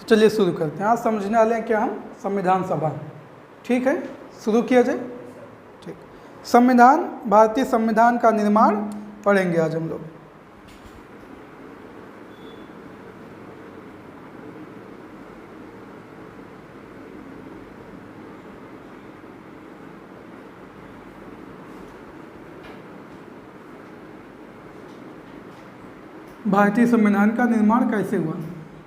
चलिए शुरू करते हैं। आज समझने वाले हैं क्या हम, संविधान सभा। ठीक है, शुरू किया जाए। ठीक, संविधान, भारतीय संविधान का निर्माण पढ़ेंगे आज हम लोग। भारतीय संविधान का निर्माण कैसे हुआ,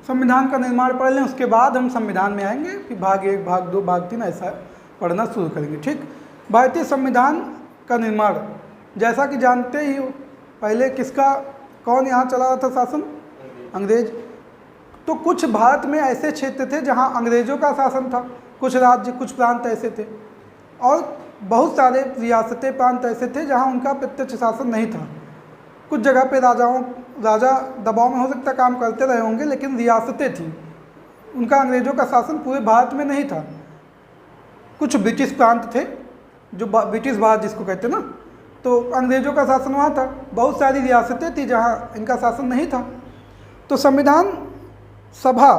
संविधान का निर्माण पढ़ लें, उसके बाद हम संविधान में आएंगे कि भाग 1, भाग 2, भाग 3 ऐसा पढ़ना शुरू करेंगे। ठीक, भारतीय संविधान का निर्माण जैसा कि जानते ही हो, पहले किसका, कौन यहाँ चला रहा था शासन? अंग्रेज। तो कुछ भारत में ऐसे क्षेत्र थे जहाँ अंग्रेज़ों का शासन था, कुछ राज्य, कुछ प्रांत ऐसे थे, और बहुत सारे रियासतें, प्रांत ऐसे थे जहाँ उनका प्रत्यक्ष शासन नहीं था। कुछ जगह पे राजा दबाव में हो सकता काम करते रहे होंगे, लेकिन रियासतें थीं, उनका अंग्रेज़ों का शासन पूरे भारत में नहीं था। कुछ ब्रिटिश प्रांत थे, जो ब्रिटिश भारत जिसको कहते हैं ना, तो अंग्रेज़ों का शासन वहाँ था। बहुत सारी रियासतें थी जहाँ इनका शासन नहीं था। तो संविधान सभा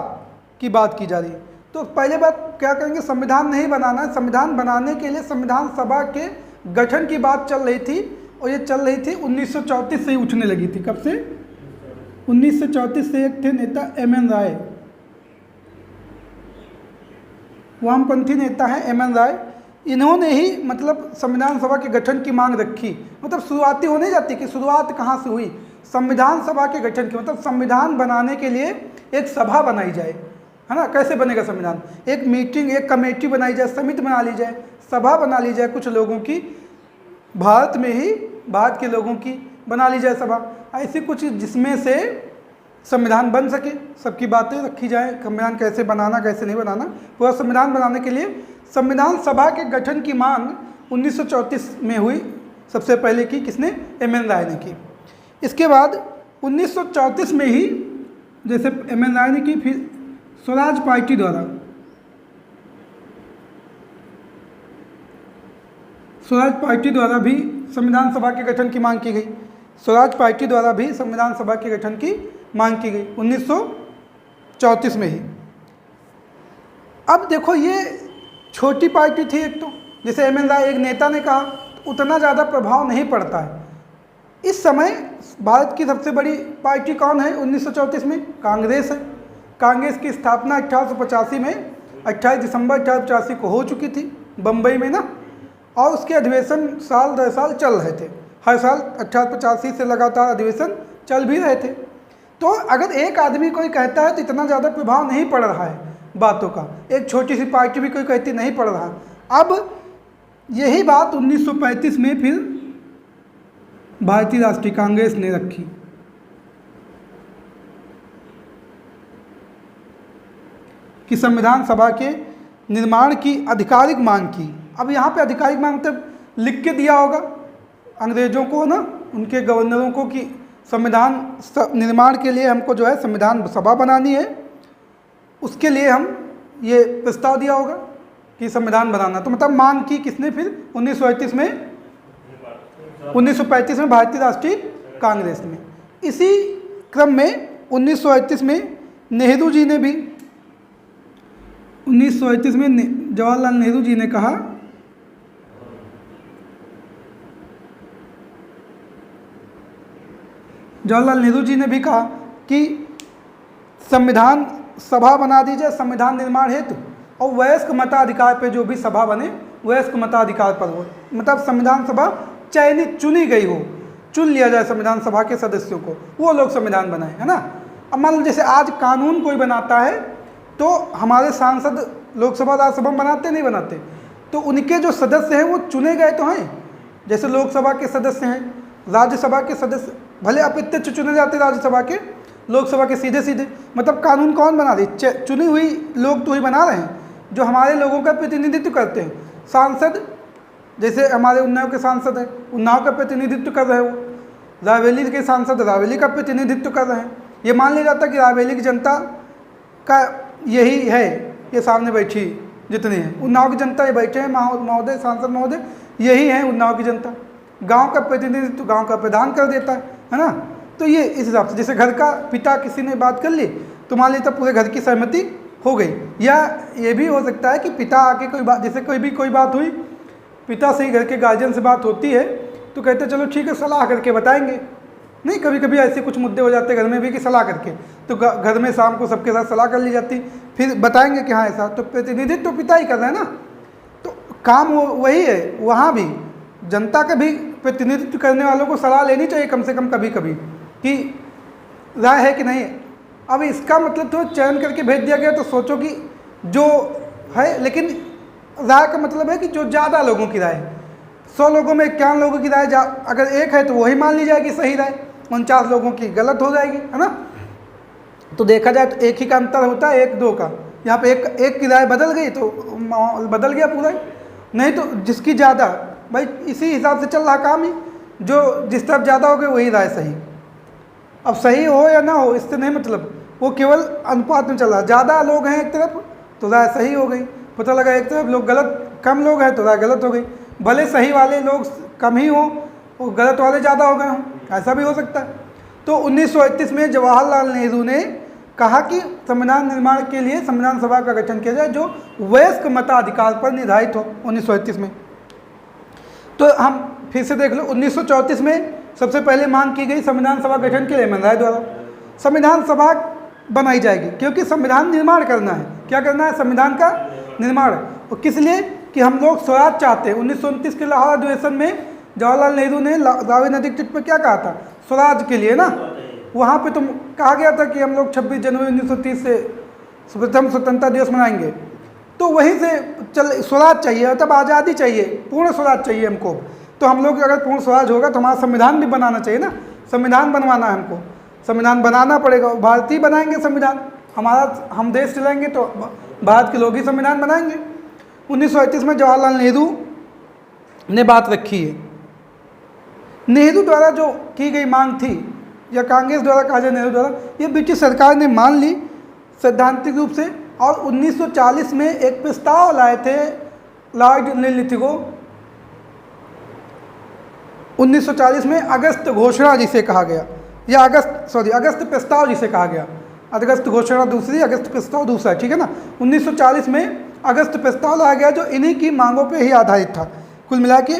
की बात की जा रही है। तो पहले बात क्या करेंगे, संविधान नहीं बनाना है, संविधान बनाने के लिए संविधान सभा के गठन की बात चल रही थी, और ये चल रही थी 1934 से ही उठने लगी थी। कब से? 1934 से। एक थे नेता एम.एन. राय, वामपंथी नेता हैं एम.एन. राय। इन्होंने ही मतलब संविधान सभा के गठन की मांग रखी। मतलब शुरुआती होने जाती कि शुरुआत कहाँ से हुई, संविधान सभा के गठन की। मतलब संविधान बनाने के लिए एक सभा बनाई जाए, है ना। कैसे बनेगा संविधान? एक मीटिंग, एक कमेटी बनाई जाए, समिति बना ली जाए, सभा बना ली जाए, कुछ लोगों की, भारत में ही भारत के लोगों की बना ली जाए सभा, ऐसी कुछ जिसमें से संविधान बन सके, सबकी बातें रखी जाए, संविधान कैसे बनाना, कैसे नहीं बनाना। पूरा संविधान बनाने के लिए संविधान सभा के गठन की मांग 1934 में हुई। सबसे पहले की किसने? एम.एन. राय ने की। इसके बाद 1934 में ही जैसे एम.एन. राय ने की, फिर स्वराज पार्टी द्वारा, स्वराज पार्टी द्वारा भी संविधान सभा के गठन की मांग की गई। स्वराज पार्टी द्वारा भी संविधान सभा के गठन की मांग की गई 1934 में ही। अब देखो, ये छोटी पार्टी थी एक, तो जैसे एम.एन. राय एक नेता ने कहा, तो उतना ज़्यादा प्रभाव नहीं पड़ता है। इस समय भारत की सबसे बड़ी पार्टी कौन है 1934 में? कांग्रेस है। कांग्रेस की स्थापना 1885 में, 28 दिसंबर 1885 को हो चुकी थी बम्बई में ना, और उसके अधिवेशन साल दर साल चल रहे थे। हर साल 1885 से लगातार अधिवेशन चल भी रहे थे। तो अगर एक आदमी कोई कहता है तो इतना ज़्यादा प्रभाव नहीं पड़ रहा है बातों का, एक छोटी सी पार्टी भी कोई कहती नहीं पड़ रहा। अब यही बात 1935 में फिर भारतीय राष्ट्रीय कांग्रेस ने रखी कि संविधान सभा के निर्माण की आधिकारिक मांग की। अब यहाँ पे आधिकारिक मांग मतलब लिख के दिया होगा अंग्रेज़ों को ना, उनके गवर्नरों को, कि संविधान निर्माण के लिए हमको जो है संविधान सभा बनानी है, उसके लिए हम ये प्रस्ताव दिया होगा कि संविधान बनाना। तो मतलब मांग की किसने फिर 1935 में भारतीय राष्ट्रीय कांग्रेस ने। इसी क्रम में 1938 में नेहरू जी ने भी, 1938 में जवाहरलाल नेहरू जी ने कहा, जवाहरलाल नेहरू जी ने भी कहा कि संविधान सभा बना दी जाए संविधान निर्माण हेतु, और वयस्क मताधिकार पे जो भी सभा बने वयस्क मताधिकार पर हो। मतलब संविधान सभा चयनित, चुनी गई हो, चुन लिया जाए संविधान सभा के सदस्यों को, वो लोग संविधान बनाए, है ना। अब मान लो जैसे आज कानून कोई बनाता है तो हमारे सांसद लोकसभा राज्यसभा बनाते नहीं बनाते, तो उनके जो सदस्य हैं वो चुने गए तो हैं। जैसे लोकसभा के सदस्य हैं, राज्यसभा के सदस्य भले अप्रत्यक्ष चुने जाते राज्यसभा के, लोकसभा के सीधे सीधे। मतलब कानून कौन बना रही? चुनी हुई लोग तो ही बना रहे हैं, जो हमारे लोगों का प्रतिनिधित्व करते हैं। सांसद जैसे हमारे उन्नाव के सांसद हैं, उन्नाव का प्रतिनिधित्व कर रहे हैं वो, रायबरेली के सांसद रायबरेली का प्रतिनिधित्व कर रहे हैं। ये मान लिया जाता है कि रायबरेली की जनता का यही है, ये सामने बैठी जितनी है, उन्नाव की जनता ये बैठे हैं महोदय, सांसद महोदय, यही है उन्नाव की जनता। गांव का प्रतिनिधित्व गांव का प्रधान कर देता है ना। तो ये इस हिसाब से, जैसे घर का पिता किसी ने बात कर ली तो मान लीजिए पूरे घर की सहमति हो गई। या ये भी हो सकता है कि पिता आके कोई बात, जैसे कोई बात हुई, पिता से ही घर के गार्जियन से बात होती है तो कहते चलो ठीक है सलाह करके बताएंगे। नहीं, कभी कभी ऐसे कुछ मुद्दे हो जाते हैं घर में भी कि सलाह करके, तो घर में शाम को सबके साथ सलाह कर ली जाती, फिर बताएंगे कि हाँ ऐसा, तो प्रतिनिधित्व तो पिता ही कर रहे हैं ना, तो काम वही है। वहाँ भी जनता का भी प्रतिनिधित्व करने वालों को सलाह लेनी चाहिए कम से कम कभी कभी कि राय है कि नहीं। अब इसका मतलब तो चयन करके भेज दिया गया तो सोचो कि जो है, लेकिन राय का मतलब है कि जो ज़्यादा लोगों की राय, 100 लोगों में 51 लोगों की राय अगर एक है तो वही मान ली जाएगी सही राय, 49 लोगों की गलत हो जाएगी, है ना। तो देखा जाए तो एक ही का अंतर होता है, 1-2 का। यहाँ पे एक की राय बदल गई तो बदल गया पूरा ही। नहीं तो जिसकी ज़्यादा, भाई इसी हिसाब से चल रहा काम ही, जो जिस तरफ ज़्यादा हो गए वही राय सही। अब सही हो या ना हो इससे नहीं मतलब, वो केवल अनुपात में चल रहा। ज़्यादा लोग हैं एक तरफ तो राय सही हो गई, पता लगा एक तरफ लोग गलत, कम लोग हैं तो राय गलत हो गई। भले सही वाले लोग कम ही हों और गलत वाले ज़्यादा हो गए हों, ऐसा भी हो सकता है। तो 1931 में जवाहरलाल नेहरू ने कहा कि संविधान निर्माण के लिए संविधान सभा का गठन किया जाए जो वयस्क मताधिकार पर निर्धारित हो। 1931 में तो हम फिर से देख लो, 1934 में सबसे पहले मांग की गई संविधान सभा गठन के लिए एम एन राय द्वारा। संविधान सभा बनाई जाएगी क्योंकि संविधान निर्माण करना है। क्या करना है? संविधान का निर्माण। और किस लिए? कि हम लोग स्वराज चाहते हैं। 1929 के लाहौर अधिवेशन में जवाहरलाल नेहरू ने रावी नदी के तट पर क्या कहा था? स्वराज के लिए ना, वहाँ पे तो कहा गया था कि हम लोग 26 जनवरी 1930 से प्रथम स्वतंत्रता दिवस मनाएंगे। तो वहीं से स्वराज चाहिए, मतलब आज़ादी चाहिए, पूर्ण स्वराज चाहिए हमको। तो हम लोग अगर पूर्ण स्वराज होगा तो हमारा संविधान भी बनाना चाहिए ना, संविधान बनवाना है हमको, संविधान बनाना पड़ेगा। भारतीय बनाएंगे संविधान, हम देश चलाएंगे तो भारत के लोग ही संविधान बनाएंगे। 1931 में जवाहरलाल नेहरू ने बात रखी है। नेहरू द्वारा जो की गई मांग थी, या कांग्रेस द्वारा कहा जाए नेहरू द्वारा, ये ब्रिटिश सरकार ने मान ली सैद्धांतिक रूप से। और 1940 में एक प्रस्ताव लाए थे लॉर्ड लिथिगो। 1940 में अगस्त घोषणा जिसे कहा गया, या अगस्त प्रस्ताव जिसे कहा गया। अगस्त घोषणा दूसरी, अगस्त प्रस्ताव दूसरा, ठीक है ना। 1940 में अगस्त प्रस्ताव लाया गया जो इन्हीं की मांगों पे ही आधारित था। कुल मिला के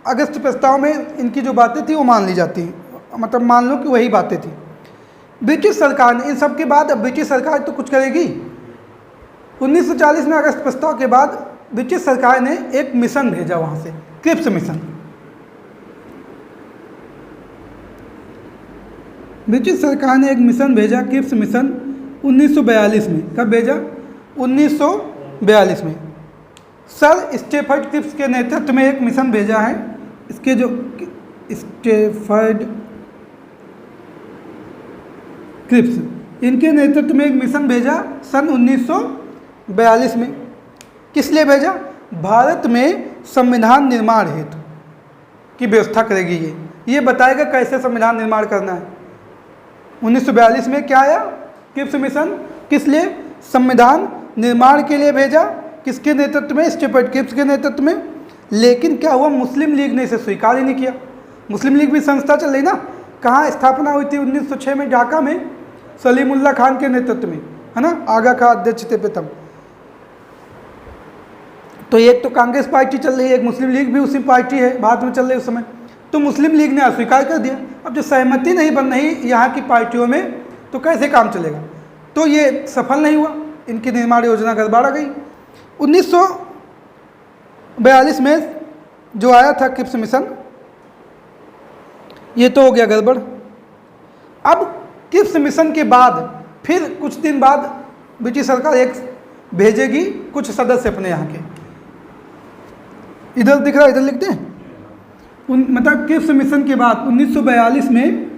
अगस्त प्रस्ताव में इनकी जो बातें थी वो मान ली जाती, मतलब मान लो कि वही बातें थी। ब्रिटिश सरकार ने इन सब के बाद, अब ब्रिटिश सरकार तो कुछ करेगी। 1940 में अगस्त प्रस्ताव के बाद ब्रिटिश सरकार ने एक मिशन भेजा वहाँ से, क्रिप्स मिशन। ब्रिटिश सरकार ने एक मिशन भेजा, क्रिप्स मिशन, 1942 में। कब भेजा? 1942 में। सर स्टेफर्ड क्रिप्स के नेतृत्व में एक मिशन भेजा है। इसके जो स्टेफर्ड क्रिप्स, इनके नेतृत्व में एक मिशन भेजा सन 1942 में। किस लिए भेजा? भारत में संविधान निर्माण हेतु की व्यवस्था करेगी। ये बताएगा कैसे संविधान निर्माण करना है। 1942 में क्या आया? Cripps mission. किस लिए? संविधान निर्माण के लिए भेजा। किसके नेतृत्व में? स्टेफर्ड क्रिप्स के नेतृत्व में। लेकिन क्या हुआ? मुस्लिम लीग ने इसे स्वीकार ही नहीं किया। मुस्लिम लीग भी संस्था चल रही ना, कहाँ स्थापना हुई थी? 1906 में ढाका में, सलीमुल्लाह खान के नेतृत्व में, है ना, आगा का अध्यक्ष थे प्रथम। तो एक तो कांग्रेस पार्टी चल रही है, एक मुस्लिम लीग भी उसी पार्टी है, भारत में चल रही है उस समय। तो मुस्लिम लीग ने अस्वीकार कर दिया। अब जो सहमति नहीं बन रही यहाँ की पार्टियों में तो कैसे काम चलेगा? तो ये सफल नहीं हुआ, इनकी निर्माण योजना गड़बड़ा गई। 1942 में जो आया था क्रिप्स मिशन, ये तो हो गया गड़बड़। अब क्रिप्स मिशन के बाद फिर कुछ दिन बाद ब्रिटिश सरकार एक भेजेगी कुछ सदस्य अपने यहाँ के। इधर दिख रहा है, इधर लिखते हैं। मतलब क्रिप्स मिशन के बाद 1942 में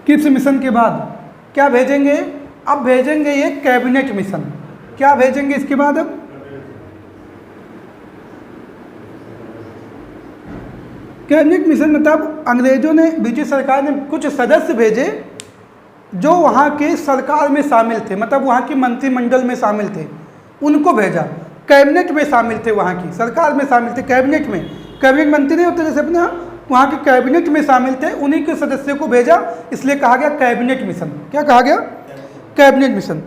क्रिप्स मिशन के बाद क्या भेजेंगे? अब भेजेंगे ये कैबिनेट मिशन। क्या भेजेंगे इसके बाद? अब कैबिनेट मिशन मतलब अंग्रेजों ने, ब्रिटिश सरकार ने कुछ सदस्य भेजे जो वहाँ के सरकार में शामिल थे, मतलब वहाँ की मंत्रिमंडल में शामिल थे, उनको भेजा। कैबिनेट में शामिल थे, वहाँ की सरकार में शामिल थे, कैबिनेट में। कैबिनेट मंत्री नहीं होते जैसे अपने यहाँ, वहाँ के कैबिनेट में शामिल थे, उन्हीं के सदस्यों को भेजा, इसलिए कहा गया कैबिनेट मिशन। क्या कहा गया? Cabinet mission.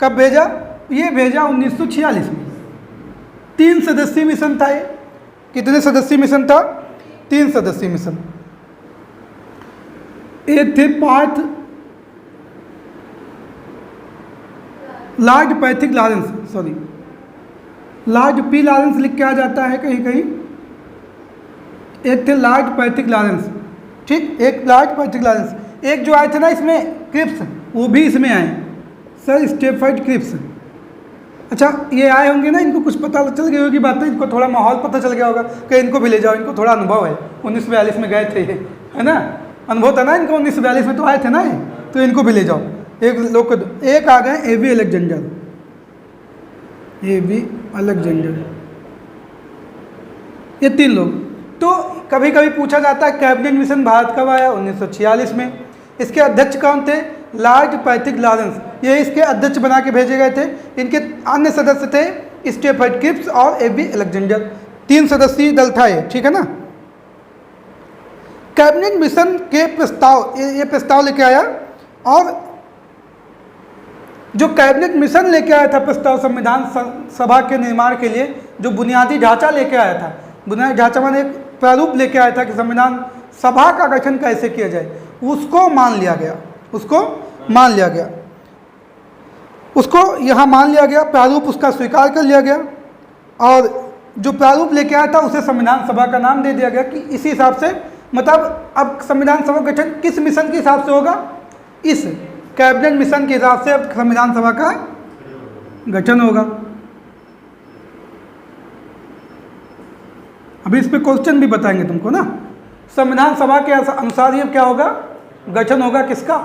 कब भेजा? ये भेजा 1946 में। 3 सदस्यीय मिशन था ये। कितने सदस्यीय मिशन था? 3 सदस्यीय मिशन। एक थे पार्थ Lord Pethick Lawrence, sorry Lord P Lawrence लिख के आ जाता है कहीं कहीं। एक थे लॉर्ड पैथिक लॉरेंस, ठीक, एक लॉर्ड पैथिक लॉरेंस। एक जो आए थे ना इसमें क्रिप्स, वो भी इसमें आए सर, स्टेफर्ड क्रिप्स। अच्छा, ये आए होंगे ना, इनको कुछ पता चल गई होगी बातें, इनको थोड़ा माहौल पता चल गया होगा कि इनको भी ले जाओ, इनको थोड़ा अनुभव है, 1942 में गए थे ये, है ना, अनुभव था ना इनको, 1942 में तो आए थे ना ये, तो इनको भी ले जाओ। एक लोग एक आ गए एबी अलेक्जेंडर, एबी अलेक्जेंडर, ये 3 लोग। तो कभी कभी पूछा जाता है कैबिनेट मिशन भारत कब आया? 1946 में। इसके अध्यक्ष कौन थे? लॉर्ड पैथिक लॉरेंस, ये इसके अध्यक्ष बना के भेजे गए थे। इनके अन्य सदस्य थे स्टेफर्ड क्रिप्स और एबी अलेक्जेंडर। 3 सदस्यीय दल था ये, ठीक है ना। कैबिनेट मिशन के प्रस्ताव, ये प्रस्ताव लेके आया, और जो कैबिनेट मिशन लेके आया था प्रस्ताव संविधान सभा के निर्माण के लिए, जो बुनियादी ढांचा लेके आया था, बुनियादी ढांचा माने एक प्रारूप लेके आया था कि संविधान सभा का गठन कैसे किया जाए, उसको मान लिया गया, उसको मान लिया गया, उसको यहाँ मान लिया गया, प्रारूप उसका स्वीकार कर लिया गया, और जो प्रारूप लेके आया था उसे संविधान सभा का नाम दे दिया गया कि इसी हिसाब से, मतलब अब संविधान सभा गठन किस मिशन के हिसाब से होगा? इस कैबिनेट मिशन के हिसाब से अब संविधान सभा का गठन होगा। अभी इस पे क्वेश्चन भी बताएंगे तुमको ना। संविधान सभा के अनुसार ये क्या होगा? गठन होगा किसका?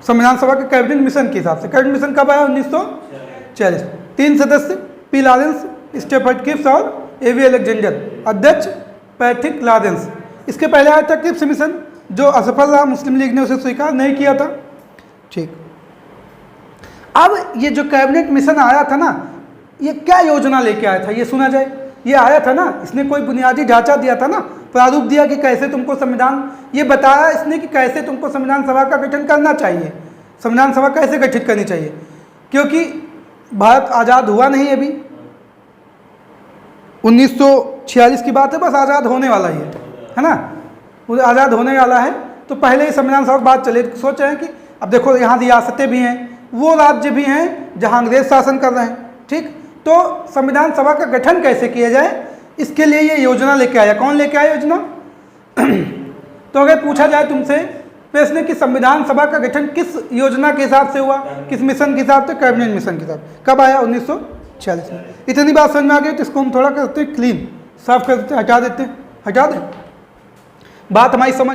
संविधान सभा के कैबिनेट मिशन के हिसाब से। कैबिनेट मिशन कब आया? 1946। 3 सदस्य पी लॉरेंस, स्टेफर्ड क्रिप्स और एवी अलेक्जेंडर। अध्यक्ष पैथिक लॉरेंस। इसके पहले आया था क्रिप्स मिशन, जो असफल रहा, मुस्लिम लीग ने उसे स्वीकार नहीं किया था, ठीक। अब ये जो कैबिनेट मिशन आया था ना, ये क्या योजना लेके आया था ये सुना जाए। ये आया था ना, इसने कोई बुनियादी ढांचा दिया था ना, प्रारूप दिया कि कैसे तुमको संविधान, ये बताया इसने कि कैसे तुमको संविधान सभा का गठन करना चाहिए, संविधान सभा कैसे गठित करनी चाहिए, क्योंकि भारत आज़ाद हुआ नहीं अभी, 1946 की बात है, बस आज़ाद होने वाला ही है ना, आज़ाद होने वाला है। तो पहले ही संविधान सभा बात चले, सोच रहे हैं कि अब देखो यहाँ रियासतें भी हैं, वो राज्य भी हैं जहाँ अंग्रेज शासन कर रहे हैं, ठीक। तो संविधान सभा का गठन कैसे किया जाए, इसके लिए ये योजना लेके आया। कौन लेके आया योजना? तो अगर पूछा जाए तुमसे प्रश्न कि संविधान सभा का गठन किस योजना के हिसाब से हुआ, किस मिशन के हिसाब से? कैबिनेट मिशन के हिसाब। कब आया? 1946 में। इतनी बात समझ में आ गई तो इसको हम थोड़ा करते हैं क्लीन, साफ करते, हटा देते, हटा दें, बात हमारी समझ